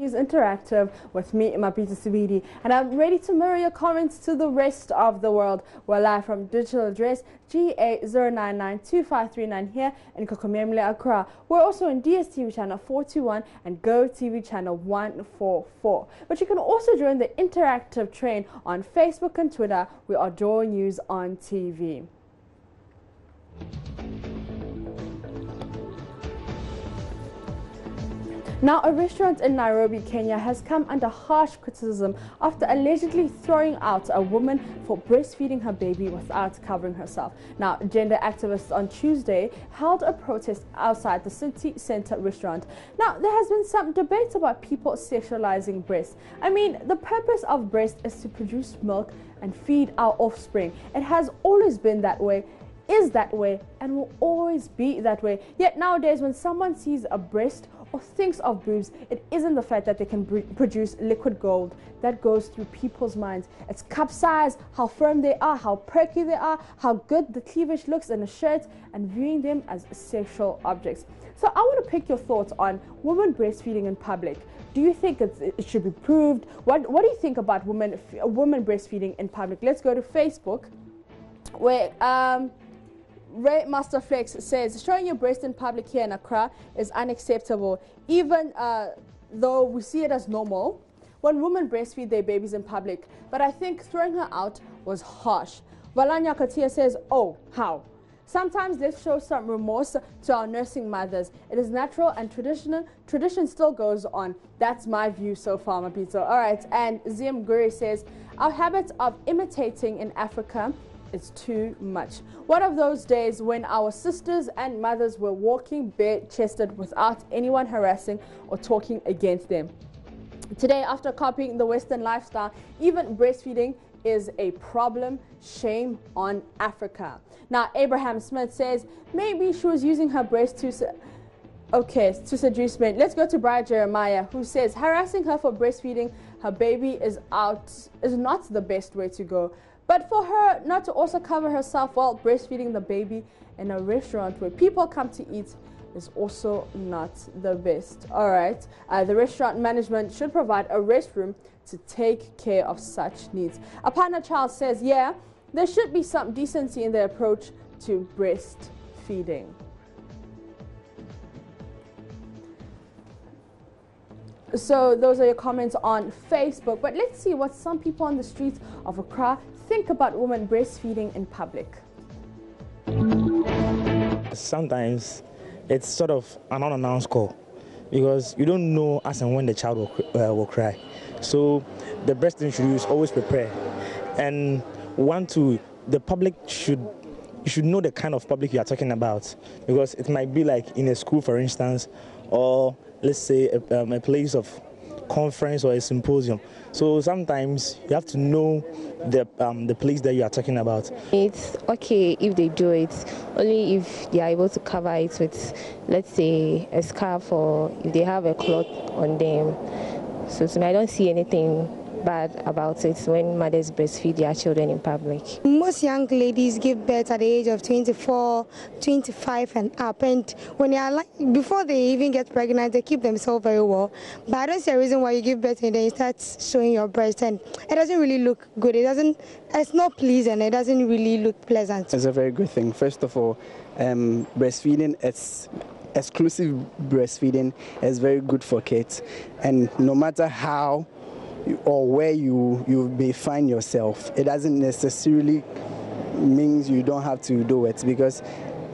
News Interactive with me, Mapita Sibidi, and I'm ready to mirror your comments to the rest of the world. We're live from digital address GA0992539 here in Kokomemle, Accra. We're also on DSTV channel 421 and Go TV channel 144. But you can also join the interactive train on Facebook and Twitter. We are Joy News on TV. Now, a restaurant in Nairobi, Kenya has come under harsh criticism after allegedly throwing out a woman for breastfeeding her baby without covering herself. Now, gender activists on Tuesday held a protest outside the city center restaurant. Now, there has been some debate about people sexualizing breasts. I mean, the purpose of breast is to produce milk and feed our offspring. It has always been that way, is that way, and will always be that way. Yet nowadays, when someone sees a breast or thinks of boobs, it isn't the fact that they can produce liquid gold that goes through people's minds. It's cup size, how firm they are, how perky they are, how good the cleavage looks in a shirt, and viewing them as sexual objects. So I want to pick your thoughts on women breastfeeding in public. Do you think it should be proved? What do you think about women breastfeeding in public? Let's go to Facebook, where Ray Masterflex says, showing your breast in public here in Accra is unacceptable, even though we see it as normal when women breastfeed their babies in public. But I think throwing her out was harsh. Valanya Katia says, oh, how? Sometimes let's show some remorse to our nursing mothers. It is natural and tradition still goes on. That's my view so far, Mapito. All right, and Ziem Guri says, our habit of imitating in Africa it's too much. One of those days when our sisters and mothers were walking bare-chested without anyone harassing or talking against them. Today, after copying the Western lifestyle, even breastfeeding is a problem. Shame on Africa. Now, Abraham Smith says maybe she was using her breast to seduce men. Let's go to Brian Jeremiah, who says harassing her for breastfeeding her baby is not the best way to go. But for her not to also cover herself while breastfeeding the baby in a restaurant where people come to eat is also not the best. All right. The restaurant management should provide a restroom to take care of such needs. Apana Charles says, yeah, there should be some decency in their approach to breastfeeding. So those are your comments on Facebook. But let's see what some people on the streets of Accra think about women breastfeeding in public. Sometimes it's sort of an unannounced call because you don't know as and when the child will cry. So the best thing you should do is always prepare. And the public you should know the kind of public you are talking about, because it might be like in a school, for instance, or let's say a place of conference or a symposium. So sometimes you have to know the place that you are talking about. It's okay if they do it, only if they are able to cover it with, let's say, a scarf, or if they have a cloth on them. So to me, I don't see anything bad about it when mothers breastfeed their children in public. Most young ladies give birth at the age of 24, 25 and up, and when they are before they even get pregnant, they keep themselves very well. But I don't see a reason why you give birth and then you start showing your breast, and it doesn't really look good. It's not pleasing. It doesn't really look pleasant. It's a very good thing. First of all, breastfeeding, exclusive breastfeeding is very good for kids, and no matter how or where you may find yourself, it doesn't necessarily mean you don't have to do it, because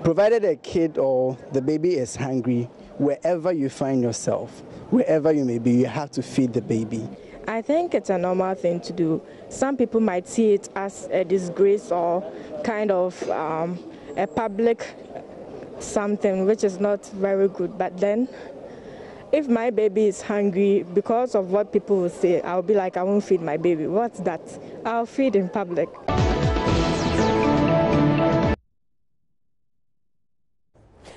provided a kid or the baby is hungry, wherever you find yourself, wherever you may be, you have to feed the baby. I think it's a normal thing to do. Some people might see it as a disgrace or kind of a public something, which is not very good. But then if my baby is hungry, because of what people will say, I'll be like, I won't feed my baby. What's that? I'll feed in public.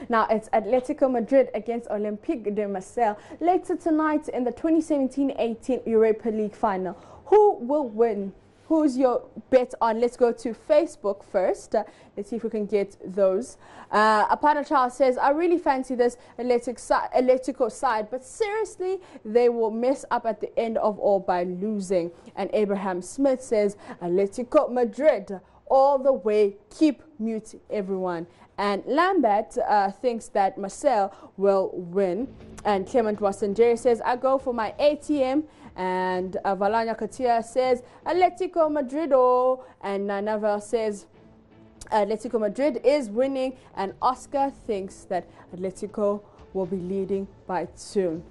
Now it's Atletico Madrid against Olympique de Marseille later tonight in the 2017-18 Europa League final. Who will win? who's your bet on? Let's go to Facebook first. Let's see if we can get those. Apana Charles says, I really fancy this electrical side, but seriously, they will mess up at the end of all by losing. And Abraham Smith says, Atletico Madrid all the way, keep mute everyone. And Lambert thinks that Marcel will win. And Clement Wasanjeri says, I go for my ATM. And Valanya Katia says, Atletico Madrido. And Nanavel says, Atletico Madrid is winning. And Oscar thinks that Atletico will be leading by 2.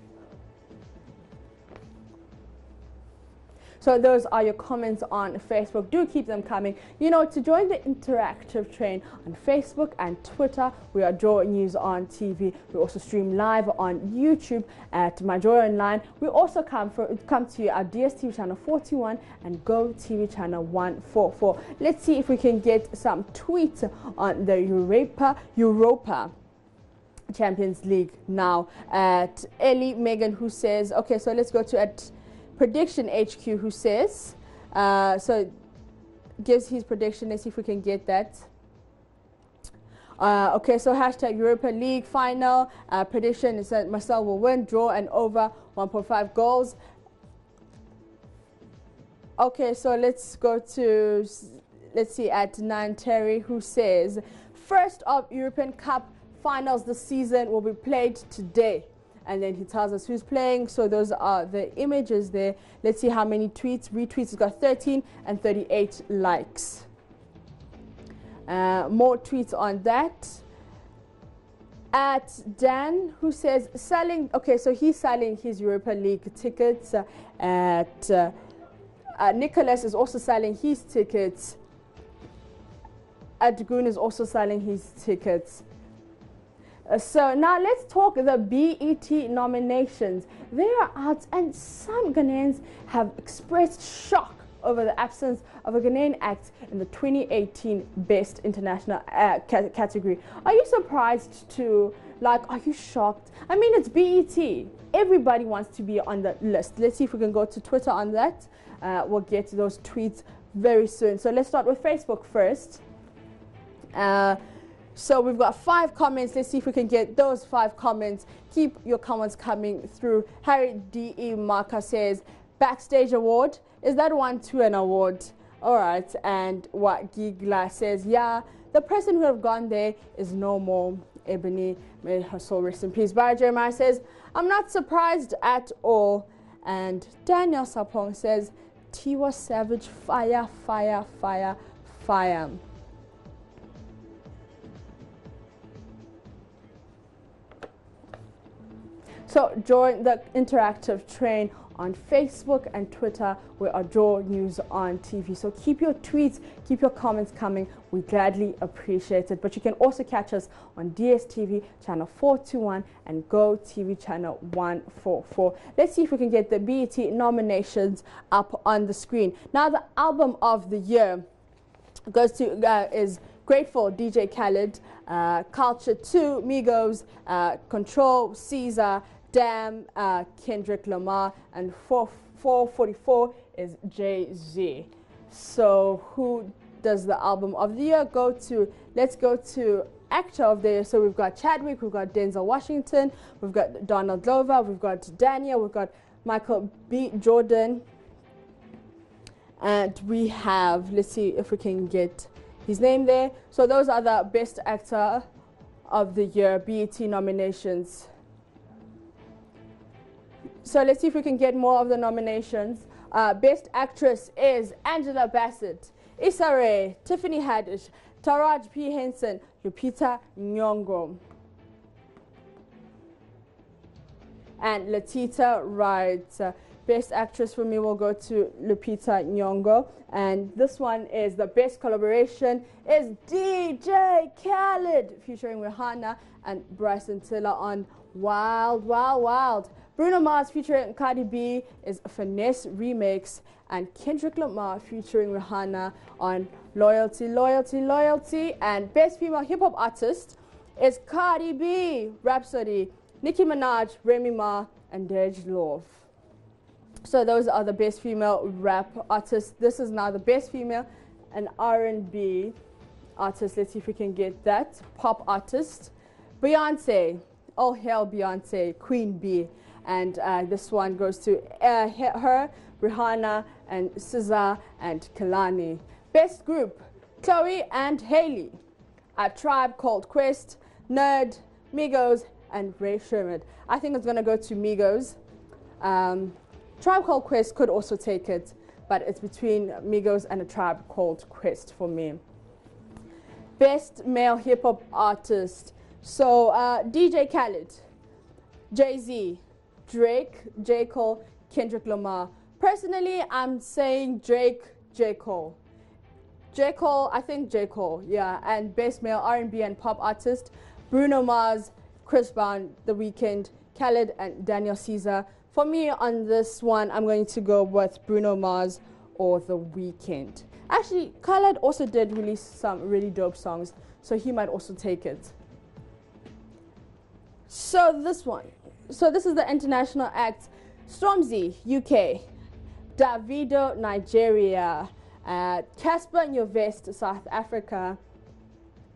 So those are your comments on Facebook. Do keep them coming. You know, to join the interactive train on Facebook and Twitter, we are Joy News on TV. We also stream live on YouTube at My Joy Online. We also come to you at DSTV channel 41 and Go TV channel 144. Let's see if we can get some tweets on the Europa Champions League now. At Ellie Megan, who says, okay, so let's go to at Prediction HQ, who says, so gives his prediction. Let's see if we can get that. Okay, so hashtag Europa League final prediction is that Marcel will win, draw, and over 1.5 goals. Okay, so let's go to, let's see, at Nan Terry, who says, first of European Cup finals this season will be played today. And then he tells us who's playing. So those are the images there. Let's see how many tweets. Retweets, it's got 13 and 38 likes. More tweets on that. At Dan, who says selling, okay, so he's selling his Europa League tickets. At Nicholas is also selling his tickets. Adgun is also selling his tickets. So now let's talk the BET nominations. They are out and some Ghanaians have expressed shock over the absence of a Ghanaian act in the 2018 Best International category. Are you surprised to, like, are you shocked? I mean, it's BET. Everybody wants to be on the list. Let's see if we can go to Twitter on that. We'll get to those tweets very soon. So let's start with Facebook first. So we've got 5 comments. Let's see if we can get those 5 comments. Keep your comments coming through. Harry D.E. Marker says, Backstage Award. Is that one to an award? All right. And what Gigla says, yeah, the person who have gone there is no more. Ebony, may her soul rest in peace. Barry Jeremiah says, I'm not surprised at all. And Daniel Sapong says, Tiwa Savage, fire, fire, fire, fire. So join the interactive train on Facebook and Twitter. We are Joy News on TV. So keep your tweets, keep your comments coming. We gladly appreciate it. But you can also catch us on DSTV channel 421 and Go TV channel 144. Let's see if we can get the BET nominations up on the screen. Now the album of the year goes to is Grateful, DJ Khaled, Culture 2, Migos, Control, Caesar, Damn, Kendrick Lamar, and 444 is Jay-Z. So who does the album of the year go to? Let's go to actor of the year. So we've got Chadwick, we've got Denzel Washington, we've got Donald Glover, we've got Daniel, we've got Michael B. Jordan, and we have, let's see if we can get his name there. So those are the best actor of the year BET nominations. So let's see if we can get more of the nominations. Best actress is Angela Bassett, Issa Rae, Tiffany Haddish, Taraji P. Henson, Lupita Nyong'o, and Latita Wright. Best actress for me will go to Lupita Nyong'o, and this one is the best collaboration is DJ Khaled featuring Rihanna and Bryson Tiller on Wild Wild Wild. Bruno Mars featuring Cardi B is a Finesse remix, and Kendrick Lamar featuring Rihanna on Loyalty Loyalty Loyalty. And best female hip hop artist is Cardi B, Rhapsody, Nicki Minaj, Remy Ma, and Dej Loaf. So those are the best female rap artists. This is now the best female and R&B artist. Let's see if we can get that. Pop artist. Beyonce. All hail Beyonce, Queen Bee. And this one goes to her, Rihanna, and SZA, and Kehlani. Best group, Chloe and Hailey. A Tribe Called Quest, Nerd, Migos, and Ray Sherman. I think it's going to go to Migos. Tribe Called Quest could also take it, but it's between Migos and A Tribe Called Quest for me. Best male hip-hop artist. So DJ Khaled, Jay-Z, Drake, J. Cole, Kendrick Lamar. Personally, I'm saying Drake, J. Cole. J. Cole, I think J. Cole, yeah. And best male R&B and pop artist, Bruno Mars, Chris Brown, The Weeknd, Khaled, and Daniel Caesar. For me, on this one, I'm going to go with Bruno Mars or The Weeknd. Actually, Khaled also did release some really dope songs, so he might also take it. So this one. So this is the international act. Stormzy, UK. Davido, Nigeria. Casper Nyovest, South Africa.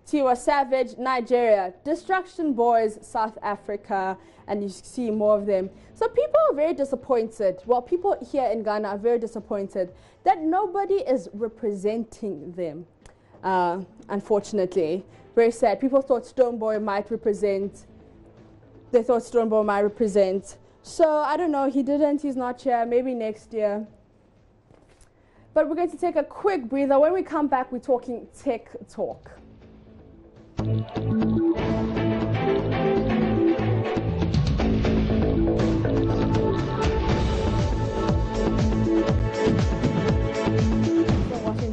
Tiwa Savage, Nigeria. Destruction Boys, South Africa. And you see more of them. So people are very disappointed. Well, people here in Ghana are very disappointed that nobody is representing them. Unfortunately. Very sad. People thought Stonebwoy might represent. They thought Stonebwoy might represent. So, I don't know. He didn't. He's not here. Maybe next year. But we're going to take a quick breather. When we come back, we're talking tech talk.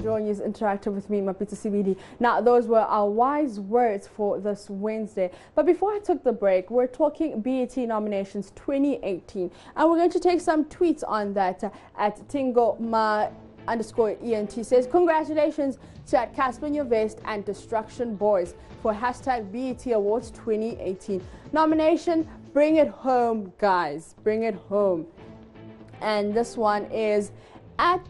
Join News Interactive with me, Mapita CBD. Now, those were our wise words for this Wednesday. But before I took the break, we're talking BET nominations 2018. And we're going to take some tweets on that at @TingoMa_ENT says, congratulations to at Casper Nyovest and Destruction Boys for #BET Awards 2018. Nomination, bring it home, guys. Bring it home. And this one is at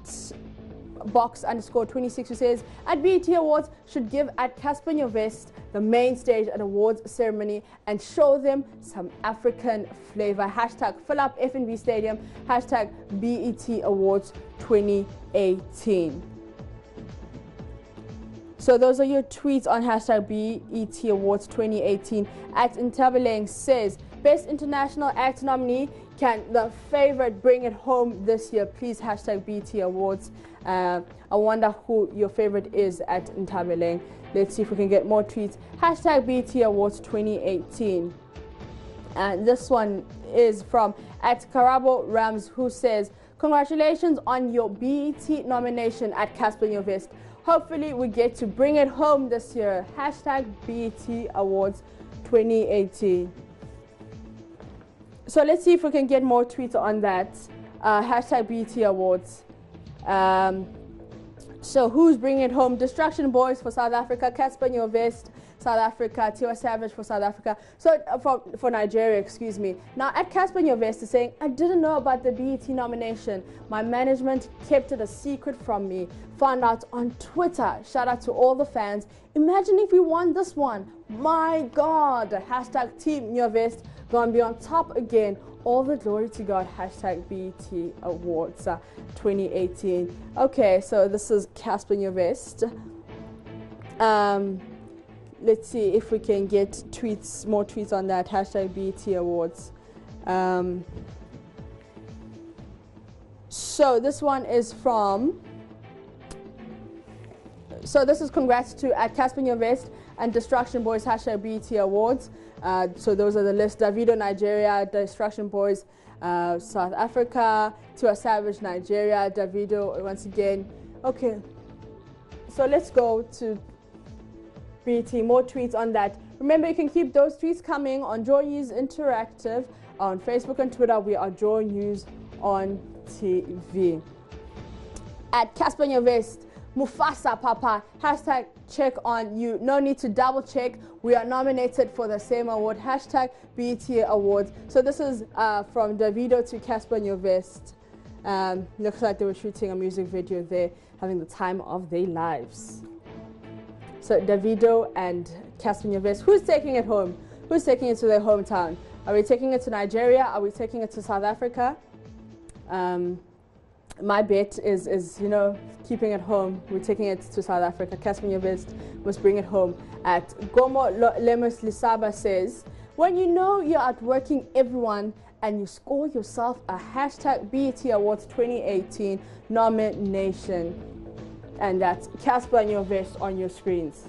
Box_26 who says, at BET Awards should give at Casper Nyovest the main stage at awards ceremony and show them some African flavor. #fill up FNB Stadium. #BET Awards 2018. So those are your tweets on #BET Awards 2018. At Intabeleng says, best international act nominee, can the favorite bring it home this year? Please #BET Awards. I wonder who your favorite is at Intabeleng. Let's see if we can get more tweets. #BET Awards 2018. And this one is from at Karabo Rams who says, congratulations on your BET nomination at Casper Nyovest. Hopefully we get to bring it home this year. #BET Awards 2018. So let's see if we can get more tweets on that. #BET Awards. So who's bringing it home? Destruction Boys for South Africa, Casper Nyovest, South Africa, Tiwa Savage for South Africa. So for Nigeria, excuse me. Now at Casper Nyovest is saying, I didn't know about the BET nomination. My management kept it a secret from me. Found out on Twitter. Shout out to all the fans. Imagine if we won this one. My God. #Team Nyovest. Gonna be on top again. All the glory to God. #BET Awards 2018. Okay, so this is Casper Nyovest. Let's see if we can get tweets, more tweets on that. #BET Awards. So this one is from. So this is congrats to at Casper Nyovest and Destruction Boys #BET Awards. So those are the list. Davido, Nigeria. Destruction Boys, South Africa. Tiwa Savage, Nigeria. Davido once again. Okay. So let's go to BET. More tweets on that. Remember, you can keep those tweets coming on Joy News Interactive on Facebook and Twitter. We are Joy News on TV. At Casper Nyovest. Mufasa Papa, #check on you. No need to double check. We are nominated for the same award. #BET Awards. So this is from Davido to Casper Nyovest. Looks like they were shooting a music video there, having the time of their lives. So Davido and Casper Nyovest, who's taking it home? Who's taking it to their hometown? Are we taking it to Nigeria? Are we taking it to South Africa? My bet is keeping it home. We're taking it to South Africa. Casper Nyovest must bring it home. At Gomo Lemos Lisaba says, when you know you're outworking everyone and you score yourself a hashtag BET Awards 2018 nomination. And that's Casper Nyovest on your screens.